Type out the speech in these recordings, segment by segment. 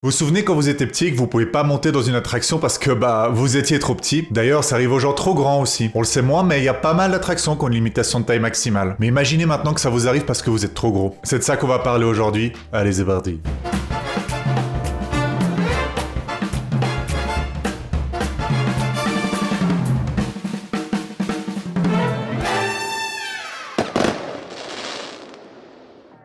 Vous vous souvenez quand vous étiez petit et que vous pouvez pas monter dans une attraction parce que vous étiez trop petit? D'ailleurs, ça arrive aux gens trop grands aussi. On le sait moins, mais il y a pas mal d'attractions qui ont une limitation de taille maximale. Mais imaginez maintenant que ça vous arrive parce que vous êtes trop gros. C'est de ça qu'on va parler aujourd'hui. Allez, c'est parti.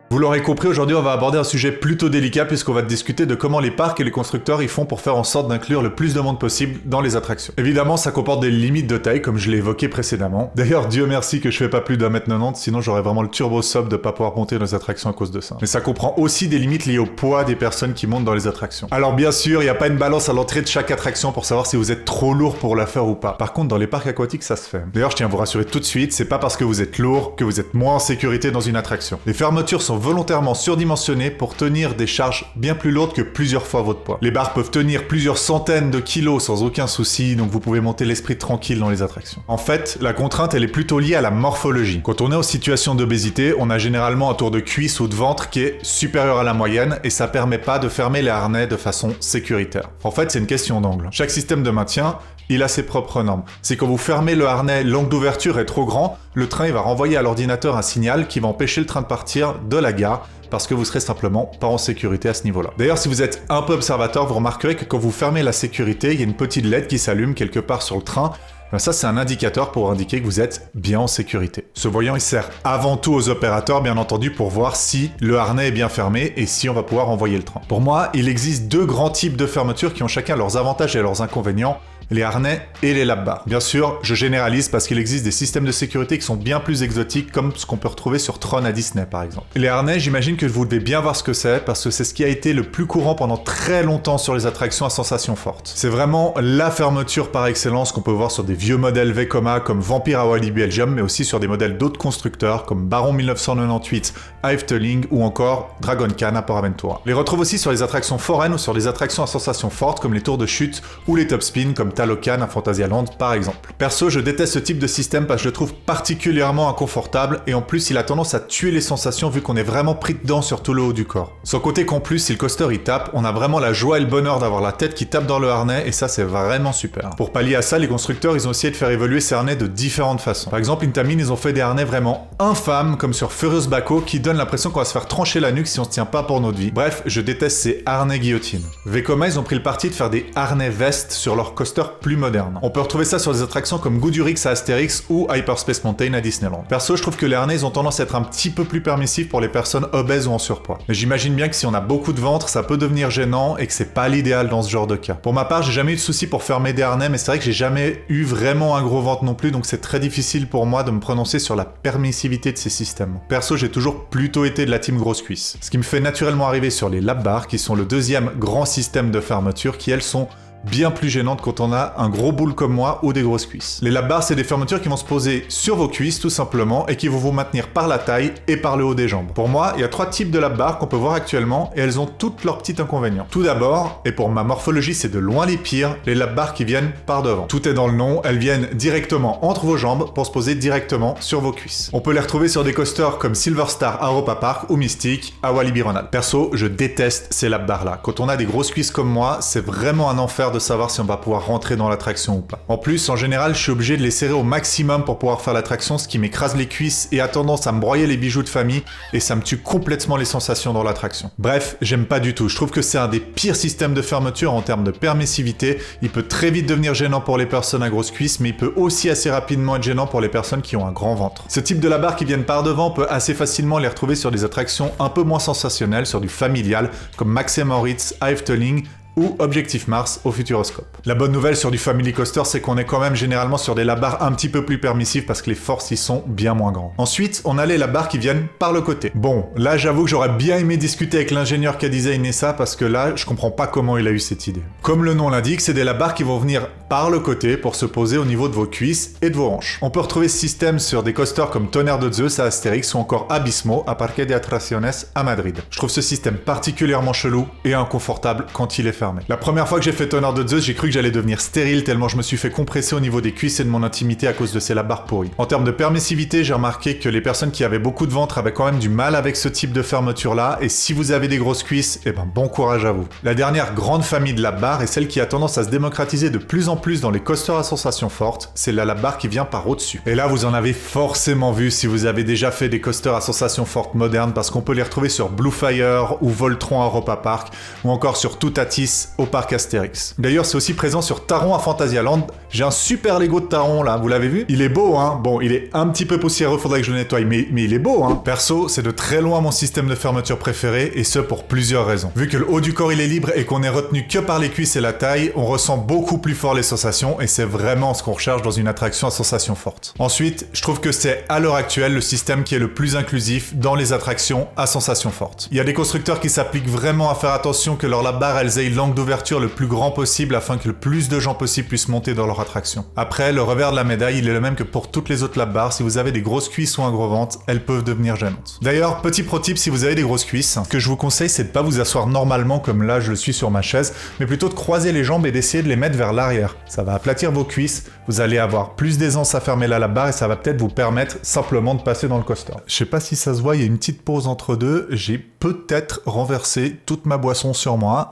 Vous l'aurez compris, aujourd'hui on va aborder un sujet plutôt délicat puisqu'on va discuter de comment les parcs et les constructeurs y font pour faire en sorte d'inclure le plus de monde possible dans les attractions. Évidemment, ça comporte des limites de taille comme je l'ai évoqué précédemment. D'ailleurs, Dieu merci que je fais pas plus d'1m90, sinon j'aurais vraiment le turbo sob de pas pouvoir monter dans les attractions à cause de ça. Mais ça comprend aussi des limites liées au poids des personnes qui montent dans les attractions. Alors bien sûr, il n'y a pas une balance à l'entrée de chaque attraction pour savoir si vous êtes trop lourd pour la faire ou pas. Par contre, dans les parcs aquatiques, ça se fait. D'ailleurs, je tiens à vous rassurer tout de suite, c'est pas parce que vous êtes lourd que vous êtes moins en sécurité dans une attraction. Les fermetures sont volontairement surdimensionnées pour tenir des charges bien plus lourdes que plusieurs fois votre poids. Les barres peuvent tenir plusieurs centaines de kilos sans aucun souci, donc vous pouvez monter l'esprit tranquille dans les attractions. En fait, la contrainte, elle est plutôt liée à la morphologie. Quand on est en situation d'obésité, on a généralement un tour de cuisse ou de ventre qui est supérieur à la moyenne et ça permet pas de fermer les harnais de façon sécuritaire. En fait, c'est une question d'angle. Chaque système de maintien, il a ses propres normes. C'est quand vous fermez le harnais, l'angle d'ouverture est trop grand, le train il va renvoyer à l'ordinateur un signal qui va empêcher le train de partir de la gare parce que vous serez simplement pas en sécurité à ce niveau-là. D'ailleurs, si vous êtes un peu observateur, vous remarquerez que quand vous fermez la sécurité, il y a une petite LED qui s'allume quelque part sur le train. Ça, c'est un indicateur pour indiquer que vous êtes bien en sécurité. Ce voyant, il sert avant tout aux opérateurs, bien entendu, pour voir si le harnais est bien fermé et si on va pouvoir envoyer le train. Pour moi, il existe deux grands types de fermetures qui ont chacun leurs avantages et leurs inconvénients. Les harnais et les lap-bars. Bien sûr, je généralise parce qu'il existe des systèmes de sécurité qui sont bien plus exotiques comme ce qu'on peut retrouver sur Tron à Disney par exemple. Les harnais, j'imagine que vous devez bien voir ce que c'est parce que c'est ce qui a été le plus courant pendant très longtemps sur les attractions à sensations fortes. C'est vraiment la fermeture par excellence qu'on peut voir sur des vieux modèles Vekoma comme Vampire à Walibi Belgium, mais aussi sur des modèles d'autres constructeurs comme Baron 1998 à Efteling ou encore Dragon Khan à Port Aventura. Les retrouve aussi sur les attractions foraines ou sur les attractions à sensations fortes comme les tours de chute ou les top spin comme Talocan à Fantasyland par exemple. Perso, je déteste ce type de système parce que je le trouve particulièrement inconfortable et en plus il a tendance à tuer les sensations vu qu'on est vraiment pris dedans sur tout le haut du corps. Sans côté qu'en plus si le coaster il tape, on a vraiment la joie et le bonheur d'avoir la tête qui tape dans le harnais et ça c'est vraiment super. Pour pallier à ça, les constructeurs ils ont essayé de faire évoluer ces harnais de différentes façons. Par exemple, Intamin ils ont fait des harnais vraiment infâmes comme sur Furious Baco qui donnent l'impression qu'on va se faire trancher la nuque si on se tient pas pour notre vie. Bref, je déteste ces harnais guillotine. Vekoma ils ont pris le parti de faire des harnais vestes sur leur coaster plus moderne. On peut retrouver ça sur des attractions comme Goudurix à Astérix ou Hyperspace Mountain à Disneyland. Perso, je trouve que les harnais ils ont tendance à être un petit peu plus permissifs pour les personnes obèses ou en surpoids. Mais j'imagine bien que si on a beaucoup de ventre, ça peut devenir gênant et que c'est pas l'idéal dans ce genre de cas. Pour ma part, j'ai jamais eu de soucis pour fermer des harnais, mais c'est vrai que j'ai jamais eu vraiment un gros ventre non plus, donc c'est très difficile pour moi de me prononcer sur la permissivité de ces systèmes. Perso, j'ai toujours plutôt été de la team grosse cuisse. Ce qui me fait naturellement arriver sur les lap bars, qui sont le deuxième grand système de fermeture, qui elles sont bien plus gênante quand on a un gros boule comme moi ou des grosses cuisses. Les lap bars, c'est des fermetures qui vont se poser sur vos cuisses tout simplement et qui vont vous maintenir par la taille et par le haut des jambes. Pour moi, il y a trois types de lap bars qu'on peut voir actuellement et elles ont toutes leurs petits inconvénients. Tout d'abord, et pour ma morphologie c'est de loin les pires, les lap bars qui viennent par devant. Tout est dans le nom, elles viennent directement entre vos jambes pour se poser directement sur vos cuisses. On peut les retrouver sur des coasters comme Silver Star à Europa Park ou Mystic à Walibi Ronald. Perso, je déteste ces lap bars là. Quand on a des grosses cuisses comme moi, c'est vraiment un enfer de savoir si on va pouvoir rentrer dans l'attraction ou pas. En plus, en général, je suis obligé de les serrer au maximum pour pouvoir faire l'attraction, ce qui m'écrase les cuisses et a tendance à me broyer les bijoux de famille et ça me tue complètement les sensations dans l'attraction. Bref, j'aime pas du tout. Je trouve que c'est un des pires systèmes de fermeture en termes de permissivité. Il peut très vite devenir gênant pour les personnes à grosses cuisses, mais il peut aussi assez rapidement être gênant pour les personnes qui ont un grand ventre. Ce type de lap-bar qui viennent par devant, on peut assez facilement les retrouver sur des attractions un peu moins sensationnelles, sur du familial, comme Max & Moritz à Efteling, ou Objectif Mars au Futuroscope. La bonne nouvelle sur du Family Coaster, c'est qu'on est quand même généralement sur des lap bars un petit peu plus permissifs parce que les forces y sont bien moins grandes. Ensuite, on a les lap bars qui viennent par le côté. Bon, là j'avoue que j'aurais bien aimé discuter avec l'ingénieur qui a designé ça parce que là, je comprends pas comment il a eu cette idée. Comme le nom l'indique, c'est des lap bars qui vont venir par le côté pour se poser au niveau de vos cuisses et de vos hanches. On peut retrouver ce système sur des coasters comme Tonnerre de Zeus à Astérix ou encore Abismo à Parque de Atracciones à Madrid. Je trouve ce système particulièrement chelou et inconfortable quand il est fermé. fermé. La première fois que j'ai fait Tonnerre de Zeus, j'ai cru que j'allais devenir stérile tellement je me suis fait compresser au niveau des cuisses et de mon intimité à cause de ces labarres pourries. En termes de permissivité, j'ai remarqué que les personnes qui avaient beaucoup de ventre avaient quand même du mal avec ce type de fermeture-là, et si vous avez des grosses cuisses, eh ben bon courage à vous. La dernière grande famille de lap-bar est celle qui a tendance à se démocratiser de plus en plus dans les coasters à sensation forte, c'est la lap-bar qui vient par au-dessus. Et là, vous en avez forcément vu si vous avez déjà fait des coasters à sensation forte modernes, parce qu'on peut les retrouver sur Bluefire ou Voltron à Europa Park, ou encore sur Toutatis au parc Astérix. D'ailleurs, c'est aussi présent sur Taron à Phantasialand. J'ai un super Lego de Taron là, vous l'avez vu? Il est beau, hein? Bon, il est un petit peu poussiéreux, faudrait que je le nettoie, mais il est beau, hein? Perso, c'est de très loin mon système de fermeture préféré, et ce pour plusieurs raisons. Vu que le haut du corps il est libre et qu'on est retenu que par les cuisses et la taille, on ressent beaucoup plus fort les sensations, et c'est vraiment ce qu'on recherche dans une attraction à sensation forte. Ensuite, je trouve que c'est à l'heure actuelle le système qui est le plus inclusif dans les attractions à sensation forte. Il y a des constructeurs qui s'appliquent vraiment à faire attention que leur lap-bar elles aient l'angle d'ouverture le plus grand possible afin que le plus de gens possible puissent monter dans leur attraction. Après, le revers de la médaille, il est le même que pour toutes les autres lap-bars. Si vous avez des grosses cuisses ou un gros ventre, elles peuvent devenir gênantes. D'ailleurs, petit pro tip, si vous avez des grosses cuisses, ce que je vous conseille, c'est de pas vous asseoir normalement comme là je le suis sur ma chaise, mais plutôt de croiser les jambes et d'essayer de les mettre vers l'arrière. Ça va aplatir vos cuisses, vous allez avoir plus d'aisance à fermer la lap-bar et ça va peut-être vous permettre simplement de passer dans le coaster. Je sais pas si ça se voit, il y a une petite pause entre deux, j'ai peut-être renversé toute ma boisson sur moi.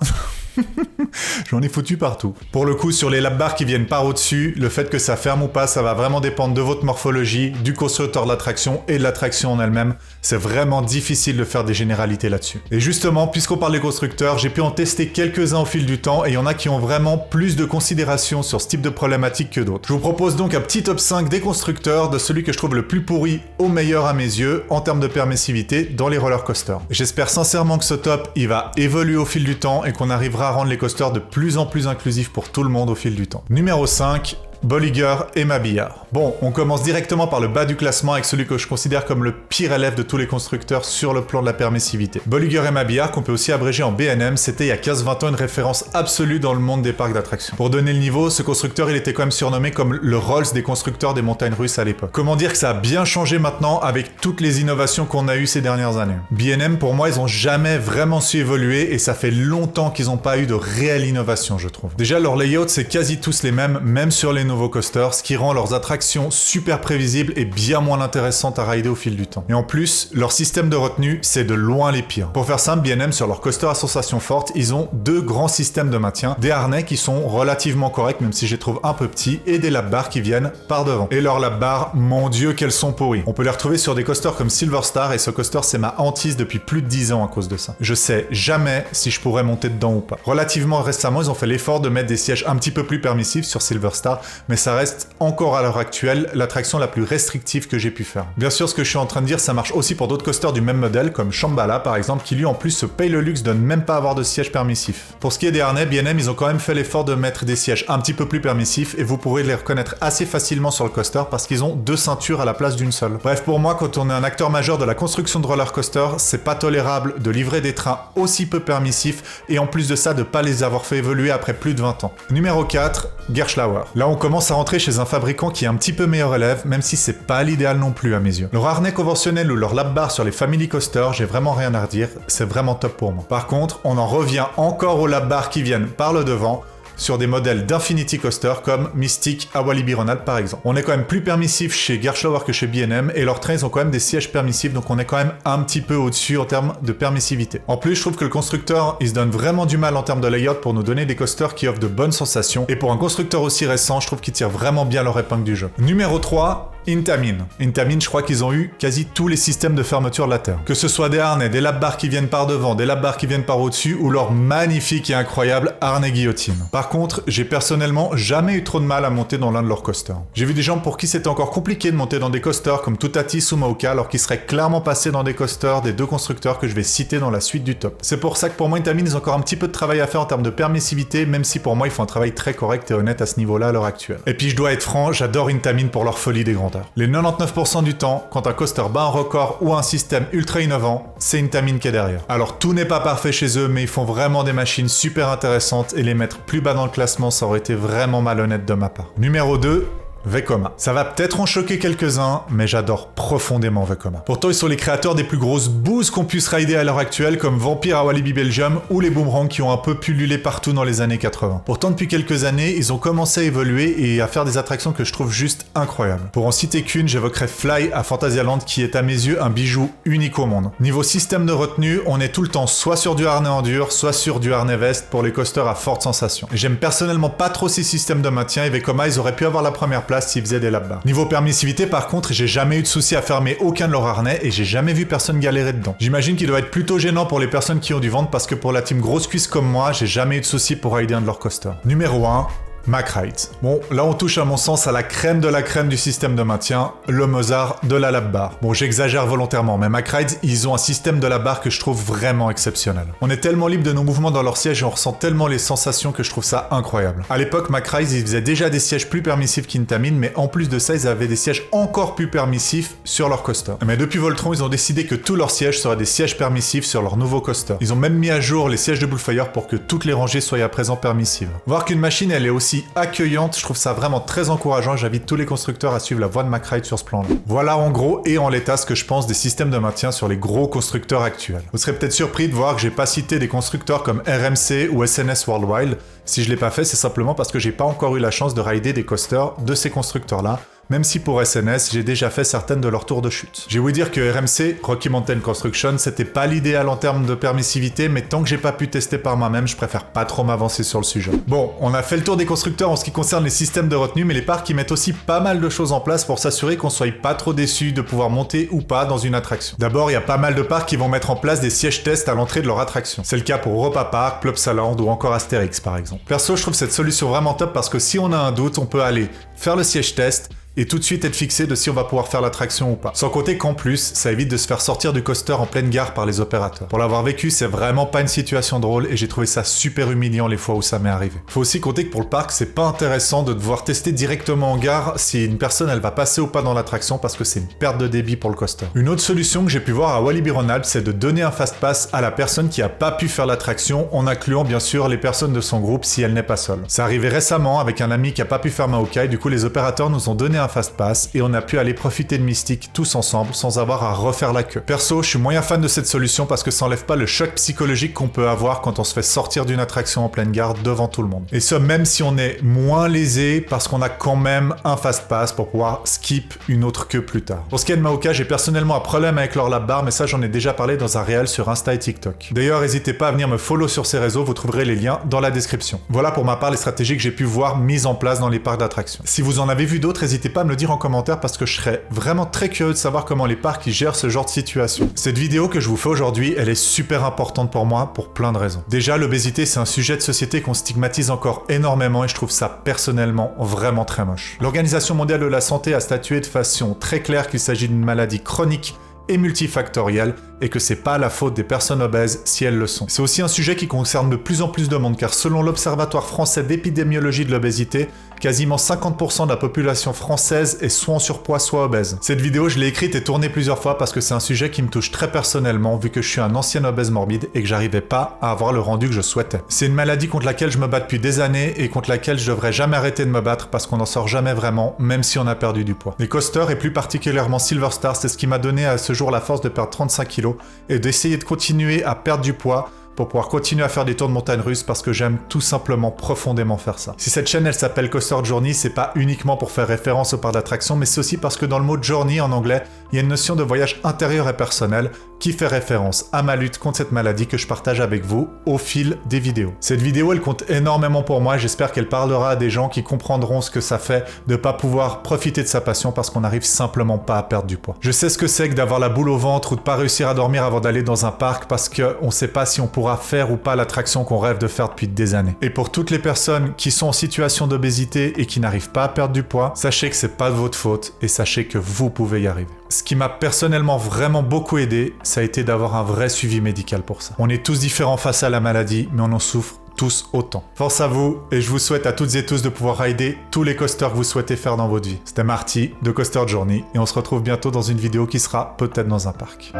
J'en ai foutu partout. Pour le coup, sur les lap-bars qui viennent par au-dessus, le fait que ça ferme ou pas, ça va vraiment dépendre de votre morphologie, du constructeur de l'attraction et de l'attraction en elle-même. C'est vraiment difficile de faire des généralités là-dessus. Et justement, puisqu'on parle des constructeurs, j'ai pu en tester quelques-uns au fil du temps et il y en a qui ont vraiment plus de considération sur ce type de problématique que d'autres. Je vous propose donc un petit top 5 des constructeurs, de celui que je trouve le plus pourri au meilleur à mes yeux en termes de permissivité dans les roller coasters. J'espère sincèrement que ce top, il va évoluer au fil du temps et qu'on arrivera à rendre les coasters de plus en plus inclusifs pour tout le monde au fil du temps. Numéro 5, Bolliger et Mabillard. Bon, on commence directement par le bas du classement avec celui que je considère comme le pire élève de tous les constructeurs sur le plan de la permissivité. Bolliger et Mabillard, qu'on peut aussi abréger en BNM, c'était il y a 15-20 ans une référence absolue dans le monde des parcs d'attractions. Pour donner le niveau, ce constructeur il était quand même surnommé comme le Rolls des constructeurs des montagnes russes à l'époque. Comment dire que ça a bien changé maintenant avec toutes les innovations qu'on a eues ces dernières années. BNM, pour moi, ils ont jamais vraiment su évoluer et ça fait longtemps qu'ils n'ont pas eu de réelle innovation, je trouve. Déjà, leur layout, c'est quasi tous les mêmes, même sur les nouveaux coasters, ce qui rend leurs attractions super prévisibles et bien moins intéressantes à rider au fil du temps. Et en plus, leur système de retenue, c'est de loin les pires. Pour faire simple, B&M sur leur coaster à sensation forte, ils ont deux grands systèmes de maintien, des harnais qui sont relativement corrects, même si je les trouve un peu petits, et des lap bars qui viennent par devant. Et leurs lap bars, mon dieu, qu'elles sont pourries. On peut les retrouver sur des coasters comme Silver Star, et ce coaster, c'est ma hantise depuis plus de 10 ans à cause de ça. Je sais jamais si je pourrais monter dedans ou pas. Relativement récemment, ils ont fait l'effort de mettre des sièges un petit peu plus permissifs sur Silver Star, mais ça reste encore à l'heure actuelle l'attraction la plus restrictive que j'ai pu faire. Bien sûr, ce que je suis en train de dire, ça marche aussi pour d'autres coasters du même modèle, comme Shambhala par exemple, qui lui en plus se paye le luxe de ne même pas avoir de siège permissif. Pour ce qui est des harnais, B&M, ils ont quand même fait l'effort de mettre des sièges un petit peu plus permissifs, et vous pourrez les reconnaître assez facilement sur le coaster parce qu'ils ont deux ceintures à la place d'une seule. Bref, pour moi, quand on est un acteur majeur de la construction de roller coaster, c'est pas tolérable de livrer des trains aussi peu permissifs, et en plus de ça, de pas les avoir fait évoluer après plus de 20 ans. Numéro 4, Gerstlauer. Là, on commence à rentrer chez un fabricant qui est un petit peu meilleur élève, même si c'est pas l'idéal non plus à mes yeux. Leur harnais conventionnel ou leur lap bar sur les family coasters, j'ai vraiment rien à redire, c'est vraiment top pour moi. Par contre, on en revient encore aux lap bars qui viennent par le devant, sur des modèles d'Infinity Coaster comme Mystic à Walibi Ronald par exemple. On est quand même plus permissif chez Gerstlauer que chez B&M, et leurs trains ils ont quand même des sièges permissifs, donc on est quand même un petit peu au-dessus en termes de permissivité. En plus, je trouve que le constructeur il se donne vraiment du mal en termes de layout pour nous donner des coasters qui offrent de bonnes sensations, et pour un constructeur aussi récent, je trouve qu'ils tirent vraiment bien leur épingle du jeu. Numéro 3, Intamin. Intamin, je crois qu'ils ont eu quasi tous les systèmes de fermeture de la Terre. Que ce soit des harnais, des lap bars qui viennent par devant, des lap bars qui viennent par au-dessus, ou leur magnifique et incroyable harnais guillotine. Par contre, j'ai personnellement jamais eu trop de mal à monter dans l'un de leurs coasters. J'ai vu des gens pour qui c'était encore compliqué de monter dans des coasters comme Toutatis ou Maoka, alors qu'ils seraient clairement passés dans des coasters des deux constructeurs que je vais citer dans la suite du top. C'est pour ça que pour moi, Intamin, ils ont encore un petit peu de travail à faire en termes de permissivité, même si pour moi, ils font un travail très correct et honnête à ce niveau-là à l'heure actuelle. Et puis je dois être franc, j'adore Intamin pour leur folie des grandeurs. Les 99% du temps, quand un coaster bat un record ou un système ultra innovant, c'est Intamin qui est derrière. Alors tout n'est pas parfait chez eux, mais ils font vraiment des machines super intéressantes, et les mettre plus bas dans le classement, ça aurait été vraiment malhonnête de ma part. Numéro 2, Vekoma. Ça va peut-être en choquer quelques-uns, mais j'adore profondément Vekoma. Pourtant, ils sont les créateurs des plus grosses boosts qu'on puisse rider à l'heure actuelle, comme Vampire à Walibi Belgium ou les Boomerangs qui ont un peu pullulé partout dans les années 80. Pourtant, depuis quelques années, ils ont commencé à évoluer et à faire des attractions que je trouve juste incroyables. Pour en citer qu'une, j'évoquerai Fly à Fantasyland qui est à mes yeux un bijou unique au monde. Niveau système de retenue, on est tout le temps soit sur du harnais Endure, soit sur du harnais Vest pour les coasters à forte sensation. J'aime personnellement pas trop ces systèmes de maintien et Vekoma, ils auraient pu avoir la première place s'ils faisaient des lap bars. Niveau permissivité, par contre, j'ai jamais eu de souci à fermer aucun de leurs harnais et j'ai jamais vu personne galérer dedans. J'imagine qu'il doit être plutôt gênant pour les personnes qui ont du ventre parce que pour la team grosse cuisse comme moi, j'ai jamais eu de souci pour rider un de leurs coasters. Numéro 1. MacRides. Bon, là on touche à mon sens à la crème de la crème du système de maintien, le Mozart de la lap bar. Bon, j'exagère volontairement, mais MacRides, ils ont un système de lap bar que je trouve vraiment exceptionnel. On est tellement libre de nos mouvements dans leur siège et on ressent tellement les sensations que je trouve ça incroyable. À l'époque, MacRides, ils faisaient déjà des sièges plus permissifs qu'Intamin, mais en plus de ça, ils avaient des sièges encore plus permissifs sur leur coaster. Mais depuis Voltron, ils ont décidé que tous leurs sièges seraient des sièges permissifs sur leur nouveau coaster. Ils ont même mis à jour les sièges de Bullfire pour que toutes les rangées soient à présent permissives. Voir qu'une machine, elle est aussi accueillante, je trouve ça vraiment très encourageant. J'invite tous les constructeurs à suivre la voie de MacRides sur ce plan-là. Voilà en gros et en l'état ce que je pense des systèmes de maintien sur les gros constructeurs actuels. Vous serez peut-être surpris de voir que j'ai pas cité des constructeurs comme RMC ou SNS Worldwide. Si je l'ai pas fait, c'est simplement parce que j'ai pas encore eu la chance de rider des coasters de ces constructeurs-là. Même si pour SNS, j'ai déjà fait certaines de leurs tours de chute. J'ai ouï dire que RMC, Rocky Mountain Construction, c'était pas l'idéal en termes de permissivité, mais tant que j'ai pas pu tester par moi-même, je préfère pas trop m'avancer sur le sujet. Bon, on a fait le tour des constructeurs en ce qui concerne les systèmes de retenue, mais les parcs y mettent aussi pas mal de choses en place pour s'assurer qu'on soit pas trop déçu de pouvoir monter ou pas dans une attraction. D'abord, il y a pas mal de parcs qui vont mettre en place des sièges tests à l'entrée de leur attraction. C'est le cas pour Europa Park, Plopsaland ou encore Astérix par exemple. Perso, je trouve cette solution vraiment top parce que si on a un doute, on peut aller faire le siège test, et tout de suite être fixé de si on va pouvoir faire l'attraction ou pas. Sans compter qu'en plus, ça évite de se faire sortir du coaster en pleine gare par les opérateurs. Pour l'avoir vécu, c'est vraiment pas une situation drôle et j'ai trouvé ça super humiliant les fois où ça m'est arrivé. Faut aussi compter que pour le parc, c'est pas intéressant de devoir tester directement en gare si une personne elle va passer ou pas dans l'attraction parce que c'est une perte de débit pour le coaster. Une autre solution que j'ai pu voir à Walibi Rhône-Alpes, c'est de donner un fast pass à la personne qui a pas pu faire l'attraction en incluant bien sûr les personnes de son groupe si elle n'est pas seule. Ça arrivait récemment avec un ami qui a pas pu faire Maokai, du coup les opérateurs nous ont donné un fast pass et on a pu aller profiter de Mystique tous ensemble sans avoir à refaire la queue. Perso, je suis moyen fan de cette solution parce que ça enlève pas le choc psychologique qu'on peut avoir quand on se fait sortir d'une attraction en pleine gare devant tout le monde. Et ce, même si on est moins lésé parce qu'on a quand même un fast pass pour pouvoir skip une autre queue plus tard. Pour ce qui est de Maoka, j'ai personnellement un problème avec leur lap bar, mais ça j'en ai déjà parlé dans un réel sur Insta et TikTok. D'ailleurs, n'hésitez pas à venir me follow sur ces réseaux, vous trouverez les liens dans la description. Voilà pour ma part les stratégies que j'ai pu voir mises en place dans les parcs d'attractions. Si vous en avez vu d'autres, n'hésitez pas à me le dire en commentaire parce que je serais vraiment très curieux de savoir comment les parcs gèrent ce genre de situation. Cette vidéo que je vous fais aujourd'hui, elle est super importante pour moi pour plein de raisons. Déjà, l'obésité, c'est un sujet de société qu'on stigmatise encore énormément et je trouve ça personnellement vraiment très moche. L'Organisation mondiale de la santé a statué de façon très claire qu'il s'agit d'une maladie chronique et multifactorielle et que c'est pas la faute des personnes obèses si elles le sont. C'est aussi un sujet qui concerne de plus en plus de monde car selon l'Observatoire français d'épidémiologie de l'obésité, quasiment 50% de la population française est soit en surpoids soit obèse. Cette vidéo, je l'ai écrite et tournée plusieurs fois parce que c'est un sujet qui me touche très personnellement vu que je suis un ancien obèse morbide et que j'arrivais pas à avoir le rendu que je souhaitais. C'est une maladie contre laquelle je me bats depuis des années et contre laquelle je devrais jamais arrêter de me battre parce qu'on n'en sort jamais vraiment, même si on a perdu du poids. Les coasters et plus particulièrement Silver Star, c'est ce qui m'a donné à ce jour la force de perdre 35 kilos et d'essayer de continuer à perdre du poids pour pouvoir continuer à faire des tours de montagne russes parce que j'aime tout simplement profondément faire ça. Si cette chaîne elle s'appelle Coaster Journey, c'est pas uniquement pour faire référence au parc d'attractions, mais c'est aussi parce que dans le mot journey en anglais, il y a une notion de voyage intérieur et personnel qui fait référence à ma lutte contre cette maladie que je partage avec vous au fil des vidéos. Cette vidéo, elle compte énormément pour moi, j'espère qu'elle parlera à des gens qui comprendront ce que ça fait de pas pouvoir profiter de sa passion parce qu'on n'arrive simplement pas à perdre du poids. Je sais ce que c'est que d'avoir la boule au ventre ou de pas réussir à dormir avant d'aller dans un parc parce qu'on sait pas si on pourra faire ou pas l'attraction qu'on rêve de faire depuis des années. Et pour toutes les personnes qui sont en situation d'obésité et qui n'arrivent pas à perdre du poids, sachez que c'est pas de votre faute et sachez que vous pouvez y arriver. Ce qui m'a personnellement vraiment beaucoup aidé, ça a été d'avoir un vrai suivi médical pour ça. On est tous différents face à la maladie, mais on en souffre tous autant. Force à vous, et je vous souhaite à toutes et tous de pouvoir rider tous les coasters que vous souhaitez faire dans votre vie. C'était Marty de Coaster Journey, et on se retrouve bientôt dans une vidéo qui sera peut-être dans un parc.